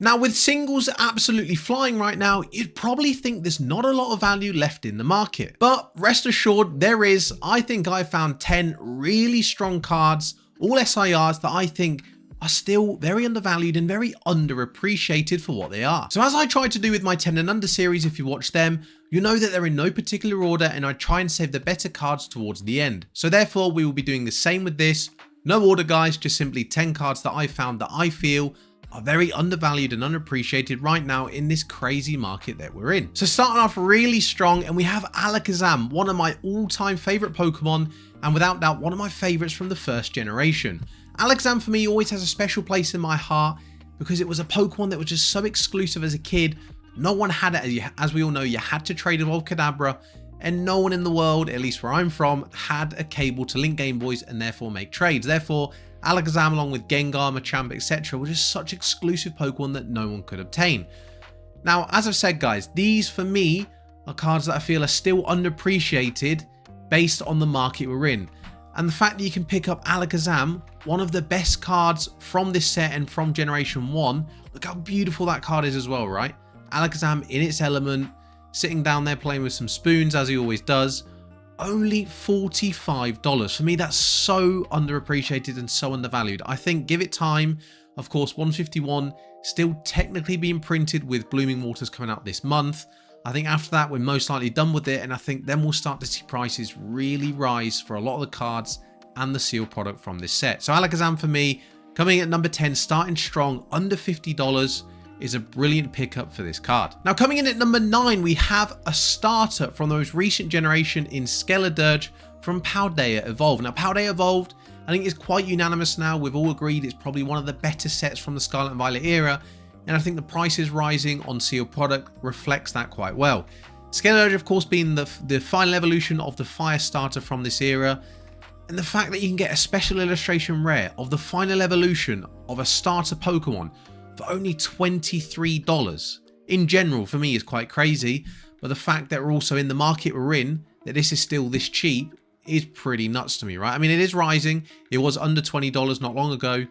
Now, with singles absolutely flying right now, you'd probably think there's not a lot of value left in the market. But rest assured, there is. I think I found 10 really strong cards, all SIRs, that I think are still very undervalued and very underappreciated for what they are. So as I try to do with my 10 and under series, if you watch them, you know that they're in no particular order and I try and save the better cards towards the end. So therefore, we will be doing the same with this. No order, guys, just simply 10 cards that I found that I feel are very undervalued and unappreciated right now in this crazy market that we're in. So starting off really strong, and we have Alakazam, one of my all-time favorite Pokemon, and without doubt, one of my favorites from the first generation. Alakazam for me always has a special place in my heart because it was a Pokemon that was just so exclusive as a kid. No one had it, as we all know, you had to trade Evolved Kadabra, and no one in the world, at least where I'm from, had a cable to link Game Boys and therefore make trades. Therefore, Alakazam along with Gengar, Machamp, etc. were just such exclusive Pokemon that no one could obtain. Now, as I've said, guys, these for me are cards that I feel are still underappreciated based on the market we're in. And the fact that you can pick up Alakazam, one of the best cards from this set and from Generation 1, look how beautiful that card is as well, right? Alakazam in its element, sitting down there playing with some spoons as he always does. Only $45. For me, that's so underappreciated and so undervalued. I think give it time. Of course, 151 still technically being printed with Blooming Waters coming out this month. I think after that, we're most likely done with it. And I think then we'll start to see prices really rise for a lot of the cards and the sealed product from this set. So Alakazam for me, coming at number 10, starting strong, under $50. Is a brilliant pickup for this card. Now coming in at number 9, we have a starter from the most recent generation in Skeledirge from Paldea Evolved. Now Paldea Evolved, I think is quite unanimous now. We've all agreed it's probably one of the better sets from the Scarlet Violet era, and I think the prices rising on sealed product reflects that quite well. Skeledirge, of course, being the final evolution of the fire starter from this era, and the fact that you can get a special illustration rare of the final evolution of a starter Pokemon for only $23 in general for me is quite crazy, but the fact that we're also in the market we're in, that this is still this cheap, is pretty nuts to me, right? I mean, it is rising. It was under $20 not long ago.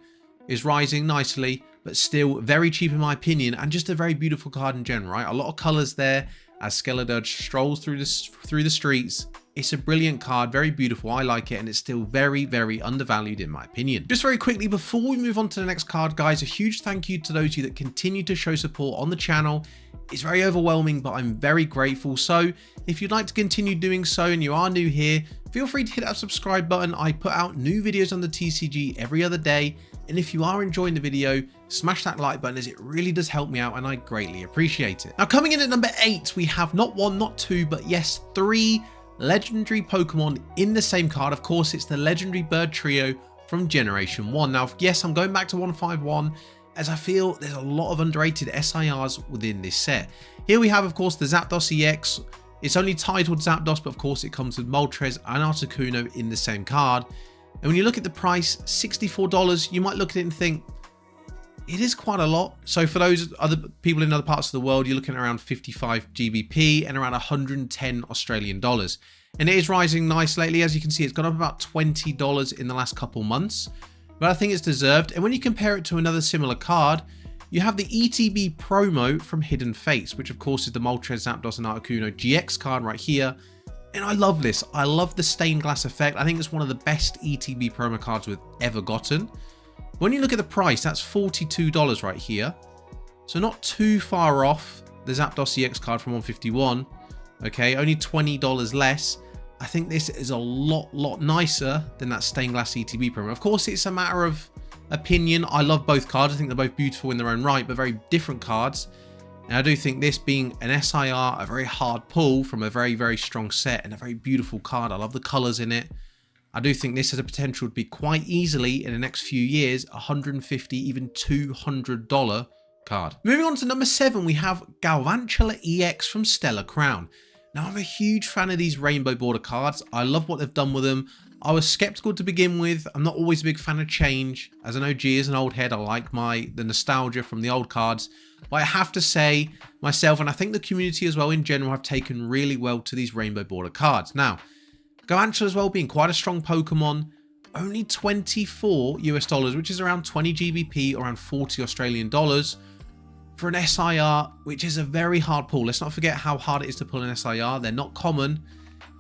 It's rising nicely, but still very cheap in my opinion, and just a very beautiful card in general, right? A lot of colors there as Skeledirge strolls through the streets. It's a brilliant card, very beautiful, I like it, and it's still very, very undervalued in my opinion. Just very quickly, before we move on to the next card, guys, a huge thank you to those of you that continue to show support on the channel. It's very overwhelming, but I'm very grateful. So if you'd like to continue doing so and you are new here, feel free to hit that subscribe button. I put out new videos on the TCG every other day. And if you are enjoying the video, smash that like button as it really does help me out and I greatly appreciate it. Now coming in at number 8, we have not one, not two, but yes, 3 legendary Pokemon in the same card. Of course, it's the legendary bird trio from Generation 1. Now, yes, I'm going back to 151 as I feel there's a lot of underrated SIRs within this set. Here we have, of course, the Zapdos EX. It's only titled Zapdos, but of course it comes with Moltres and Articuno in the same card. And when you look at the price, $64, you might look at it and think, it is quite a lot. So for those other people in other parts of the world, you're looking at around 55 GBP and around 110 Australian dollars. And it is rising nice lately. As you can see, it's gone up about $20 in the last couple months, but I think it's deserved. And when you compare it to another similar card, you have the ETB promo from Hidden Fates, which of course is the Moltres, Zapdos and Articuno GX card right here. And I love this. I love the stained glass effect. I think it's one of the best ETB promo cards we've ever gotten. When you look at the price, that's $42 right here. So not too far off the Zapdos EX card from 151. Okay, only $20 less. I think this is a lot nicer than that stained glass ETB promo. Of course, it's a matter of opinion. I love both cards. I think they're both beautiful in their own right, but very different cards. And I do think this being an SIR, a very hard pull from a very, very strong set and a very beautiful card. I love the colors in it. I do think this has a potential to be quite easily in the next few years, $150, even $200 card. Moving on to number 7, we have Galvantula EX from Stellar Crown. Now, I'm a huge fan of these rainbow border cards. I love what they've done with them. I was skeptical to begin with. I'm not always a big fan of change. As an OG, as an old head, I like the nostalgia from the old cards. But I have to say, myself, and I think the community as well in general, have taken really well to these rainbow border cards. Now, Galvantula as well being quite a strong Pokemon, only $24 US, which is around 20 GBP, around 40 Australian dollars. for an SIR, which is a very hard pull. Let's not forget how hard it is to pull an SIR. They're not common.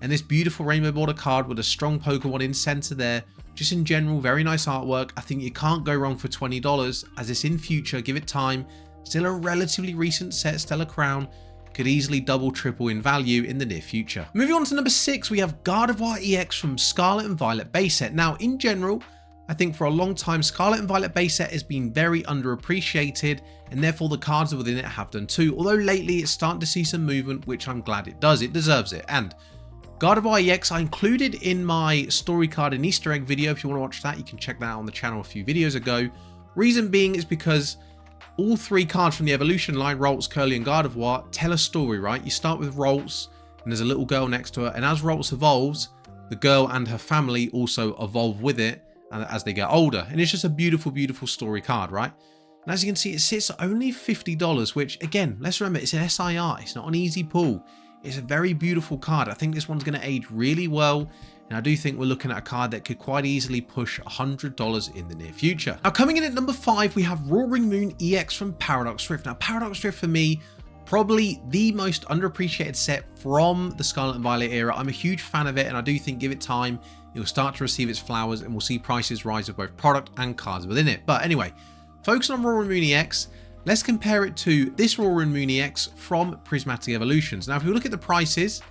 And this beautiful rainbow border card with a strong Pokemon in center there. Just in general, very nice artwork. I think you can't go wrong for $20 as it's in future. Give it time. Still a relatively recent set, Stellar Crown. Could easily double, triple in value in the near future. Moving on to number 6, we have Gardevoir EX from Scarlet and Violet base set. Now, in general, I think for a long time, Scarlet and Violet base set has been very underappreciated, and therefore the cards within it have done too. Although lately it's starting to see some movement, which I'm glad it does. It deserves it. And Gardevoir EX I included in my story card and Easter egg video. If you want to watch that, you can check that out on the channel a few videos ago. Reason being is because all 3 cards from the evolution line, Ralts, Curly and Gardevoir, tell a story, right? You start with Ralts and there's a little girl next to her, and as Ralts evolves, the girl and her family also evolve with it and as they get older. And it's just a beautiful, beautiful story card, right? And as you can see, it sits at only $50, which again, let's remember, it's an SIR. It's not an easy pull. It's a very beautiful card. I think this one's going to age really well. And I do think we're looking at a card that could quite easily push $100 in the near future. Now, coming in at number 5, we have Roaring Moon EX from Paradox Rift. Now, Paradox Rift for me, probably the most underappreciated set from the Scarlet and Violet era. I'm a huge fan of it, and I do think give it time, it will start to receive its flowers and we'll see prices rise of both product and cards within it. But anyway, focusing on Roaring Moon EX, let's compare it to this Roaring Moon EX from Prismatic Evolutions. Now, if we look at the prices,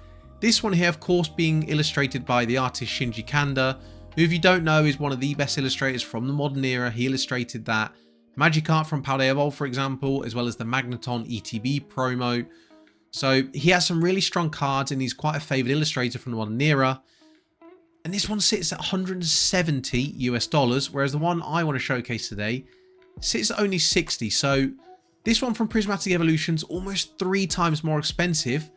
this one here, of course, being illustrated by the artist Shinji Kanda, who, if you don't know, is one of the best illustrators from the modern era. He illustrated that Magikarp from Paldea Evolved, for example, as well as the Magneton ETB promo. So he has some really strong cards and he's quite a favored illustrator from the modern era. And this one sits at $170 US, whereas the one I want to showcase today sits at only 60. So this one from Prismatic Evolutions, almost 3 times more expensive,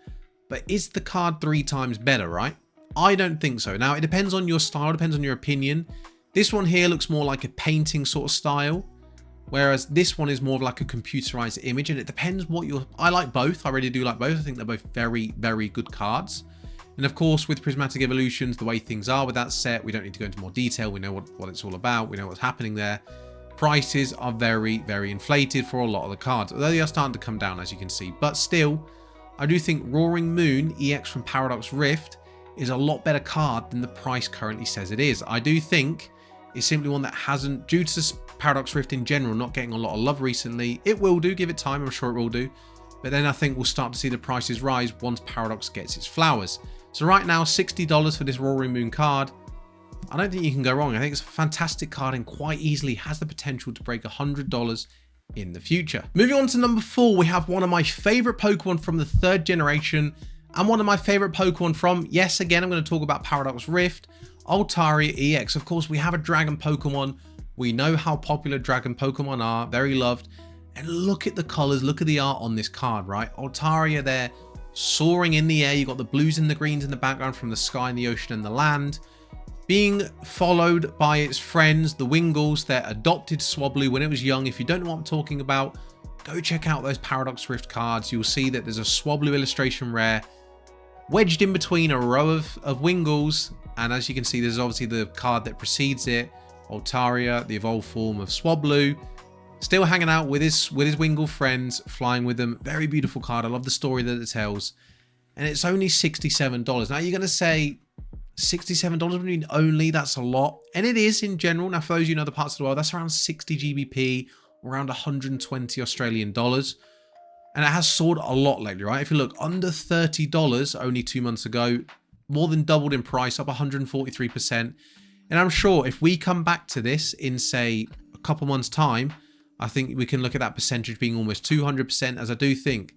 but is the card 3 times better, right? I don't think so. Now, it depends on your style, depends on your opinion. This one here looks more like a painting sort of style, whereas this one is more of like a computerized image, and it depends what you're... I like both. I really do like both. I think they're both very, very good cards. And of course, with Prismatic Evolutions, the way things are with that set, we don't need to go into more detail. We know what it's all about. We know what's happening there. Prices are very, very inflated for a lot of the cards, although they are starting to come down, as you can see. But still, I do think Roaring Moon EX from Paradox Rift is a lot better card than the price currently says it is. I do think it's simply one that hasn't, due to Paradox Rift in general not getting a lot of love recently. It will do, give it time, I'm sure it will do. But then I think we'll start to see the prices rise once Paradox gets its flowers. So right now, $60 for this Roaring Moon card. I don't think you can go wrong. I think it's a fantastic card and quite easily has the potential to break $100 in the future. Moving on to number 4, we have one of my favorite Pokemon from the 3rd generation and one of my favorite Pokemon from, yes, again, I'm going to talk about Paradox Rift, Altaria EX. Of course, we have a dragon Pokemon. We know how popular dragon Pokemon are, very loved. And look at the colors, look at the art on this card, right? Altaria there, soaring in the air. You got the blues and the greens in the background from the sky and the ocean and the land. Being followed by its friends, the Wingulls, their adopted Swablu when it was young. If you don't know what I'm talking about, go check out those Paradox Rift cards. You'll see that there's a Swablu illustration rare wedged in between a row of Wingulls. And as you can see, there's obviously the card that precedes it, Altaria, the evolved form of Swablu, still hanging out with his Wingull friends, flying with them. Very beautiful card. I love the story that it tells. And it's only $67. Now you're going to say, $67 mean only, that's a lot. And it is in general. Now, for those you know the parts of the world, that's around 60 GBP, around 120 Australian dollars. And it has soared a lot lately, right? If you look, under $30 only 2 months ago, more than doubled in price, up 143%. And I'm sure if we come back to this in, say, a couple months' time, I think we can look at that percentage being almost 200%, as I do think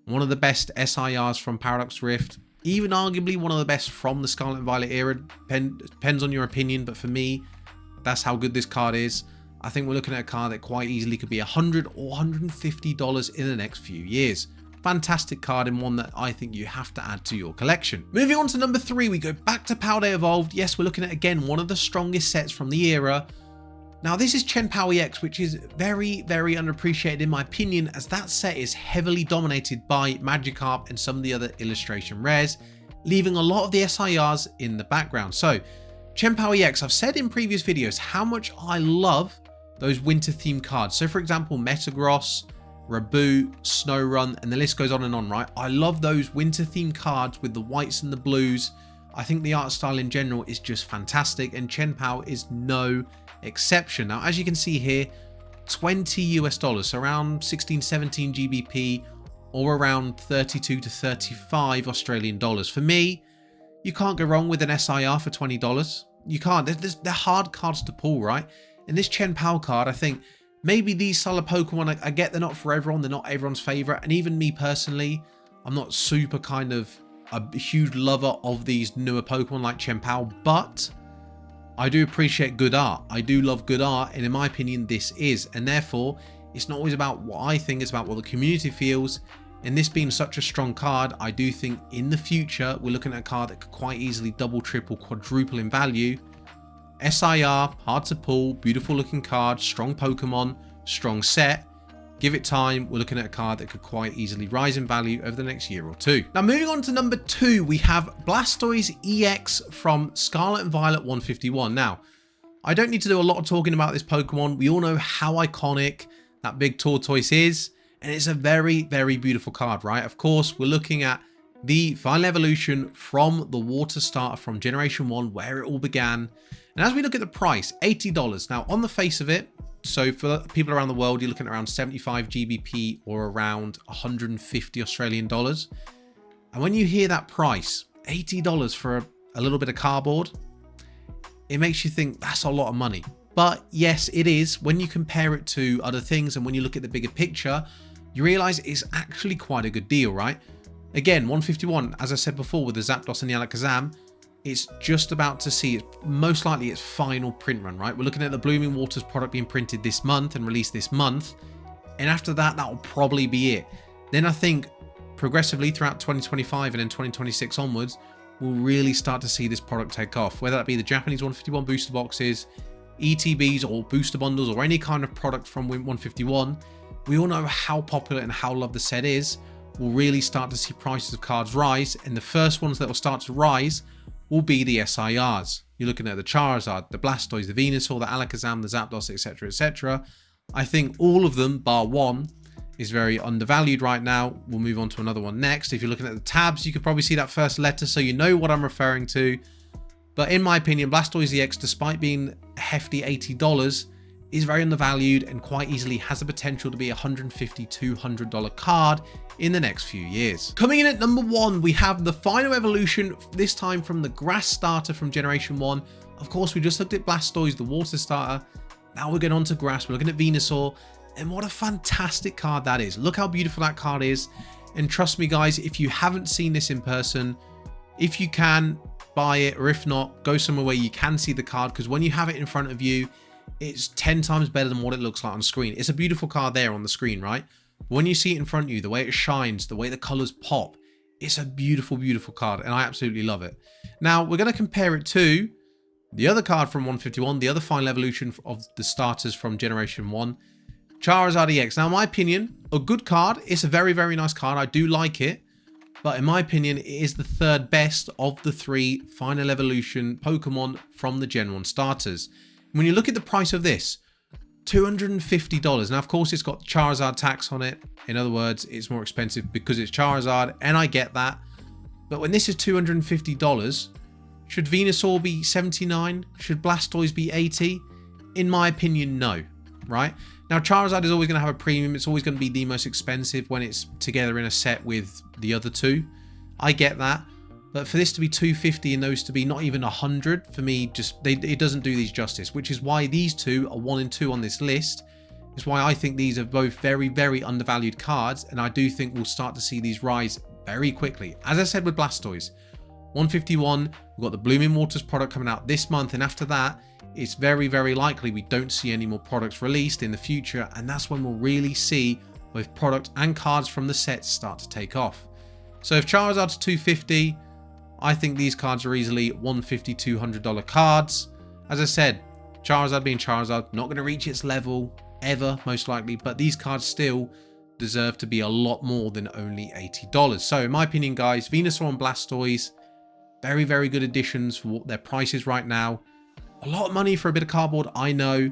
one of the best SIRs from Paradox Rift, even arguably one of the best from the Scarlet and Violet era. Depends on your opinion, but for me, that's how good this card is. I think we're looking at a card that quite easily could be $100 or $150 in the next few years. Fantastic card, and one that I think you have to add to your collection. Moving on to number 3, we go back to Paldea Evolved. Yes, we're looking at, again, one of the strongest sets from the era. Now, this is Chien-Pao EX, which is very, very underappreciated in my opinion, as that set is heavily dominated by Magikarp and some of the other illustration rares, leaving a lot of the SIRs in the background. So, Chien-Pao EX, I've said in previous videos how much I love those winter themed cards. So, for example, Metagross, Raboot, Snowrun, and the list goes on, right? I love those winter themed cards with the whites and the blues. I think the art style in general is just fantastic, and Chien-Pao is no exception. Now, as you can see here, $20 US, so around 16, 17 GBP, or around 32 to 35 Australian dollars. For me, you can't go wrong with an SIR for $20. You can't. They're hard cards to pull, right? And this Chien-Pao card, I think maybe these style of Pokemon, I get they're not for everyone. They're not everyone's favorite. And even me personally, I'm not super kind of a huge lover of these newer Pokemon like Chien-Pao, but I do appreciate good art. I do love good art, and in my opinion, this is. And therefore, it's not always about what I think, it's about what the community feels. And this being such a strong card, I do think in the future, we're looking at a card that could quite easily double, triple, quadruple in value. SIR, hard to pull, beautiful looking card, strong Pokemon, strong set. Give it time, we're looking at a card that could quite easily rise in value over the next year or two. Now moving on to number 2, we have Blastoise EX from Scarlet and Violet 151. Now, I don't need to do a lot of talking about this Pokemon. We all know how iconic that big tortoise is, and it's a very, very beautiful card, right? Of course, we're looking at the final evolution from the water starter from Generation 1, where it all began. And as we look at the price, $80. Now, on the face of it, so for people around the world, you're looking at around 75 GBP or around 150 Australian dollars. And when you hear that price, $80 for a little bit of cardboard, it makes you think that's a lot of money. But yes, it is. When you compare it to other things and when you look at the bigger picture, you realize it's actually quite a good deal, right? Again, 151, as I said before, with the Zapdos and the Alakazam, it's just about to see most likely its final print run, right? We're looking at the Blooming Waters product being printed this month and released this month. And after that, that will probably be it. Then I think progressively throughout 2025 and then 2026 onwards, we'll really start to see this product take off, whether that be the Japanese 151 booster boxes, ETBs or booster bundles or any kind of product from 151. We all know how popular and how loved the set is. We'll really start to see prices of cards rise, and the first ones that will start to rise will be the SIRs. You're looking at the Charizard, the Blastoise, the Venusaur, the Alakazam, the Zapdos, etc, etc. I think all of them, bar one, is very undervalued right now. We'll move on to another one next. If you're looking at the tabs, you could probably see that first letter, so you know what I'm referring to. But in my opinion, Blastoise EX, despite being a hefty $80, is very undervalued and quite easily has the potential to be a $150, $200 card in the next few years. Coming in at number 1, we have the final evolution, this time from the grass starter from Generation 1. Of course, we just looked at Blastoise, the water starter. Now we're going on to grass. We're looking at Venusaur, and what a fantastic card that is. Look how beautiful that card is. And trust me, guys, if you haven't seen this in person, if you can, buy it, or if not, go somewhere where you can see the card, because when you have it in front of you, it's 10 times better than what it looks like on screen. It's a beautiful card there on the screen, right? But when you see it in front of you, the way it shines, the way the colors pop, it's a beautiful, beautiful card, and I absolutely love it. Now, we're going to compare it to the other card from 151, the other final evolution of the starters from Generation 1, Charizard EX. Now, in my opinion, a good card. It's a very, very nice card. I do like it. But in my opinion, it is the third best of the 3 final evolution Pokemon from the Gen 1 starters. When you look at the price of this, $250. Now, of course, it's got Charizard tax on it. In other words, it's more expensive because it's Charizard, and I get that. But when this is $250, should Venusaur be $79? Should Blastoise be $80? In my opinion, no. Right? Now, Charizard is always going to have a premium. It's always going to be the most expensive when it's together in a set with the other 2. I get that. But for this to be $250 and those to be not even $100, for me, it doesn't do these justice, which is why these 2 are 1 and 2 on this list. It's why I think these are both very, very undervalued cards, and I do think we'll start to see these rise very quickly. As I said with Blastoise, 151, we've got the Blooming Waters product coming out this month, and after that, it's very, very likely we don't see any more products released in the future, and that's when we'll really see both product and cards from the sets start to take off. So if Charizard's $250, I think these cards are easily $150, $200 cards. As I said, Charizard being Charizard, not going to reach its level ever, most likely, but these cards still deserve to be a lot more than only $80. So in my opinion, guys, Venusaur and Blastoise, very, very good additions for what their price is right now. A lot of money for a bit of cardboard, I know,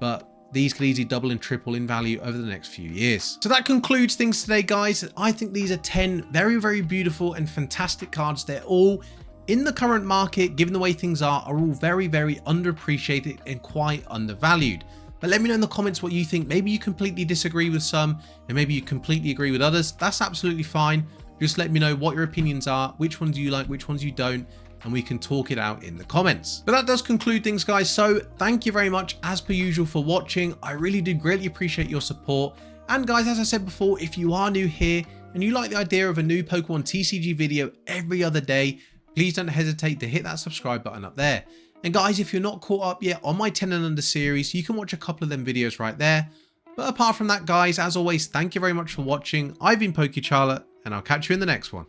but these could easily double and triple in value over the next few years. So that concludes things today, guys. I think these are 10 very, very beautiful and fantastic cards. They're all in the current market, given the way things are all very, very underappreciated and quite undervalued. But let me know in the comments what you think. Maybe you completely disagree with some and maybe you completely agree with others. That's absolutely fine. Just let me know what your opinions are, which ones you like, which ones you don't, and we can talk it out in the comments. But that does conclude things, guys. So thank you very much as per usual for watching. I really do greatly appreciate your support. And guys, as I said before, if you are new here and you like the idea of a new Pokemon TCG video every other day, please don't hesitate to hit that subscribe button up there. And guys, if you're not caught up yet on my 10 and under series, you can watch a couple of them videos right there. But apart from that, guys, as always, thank you very much for watching. I've been PokeCharlotte, and I'll catch you in the next one.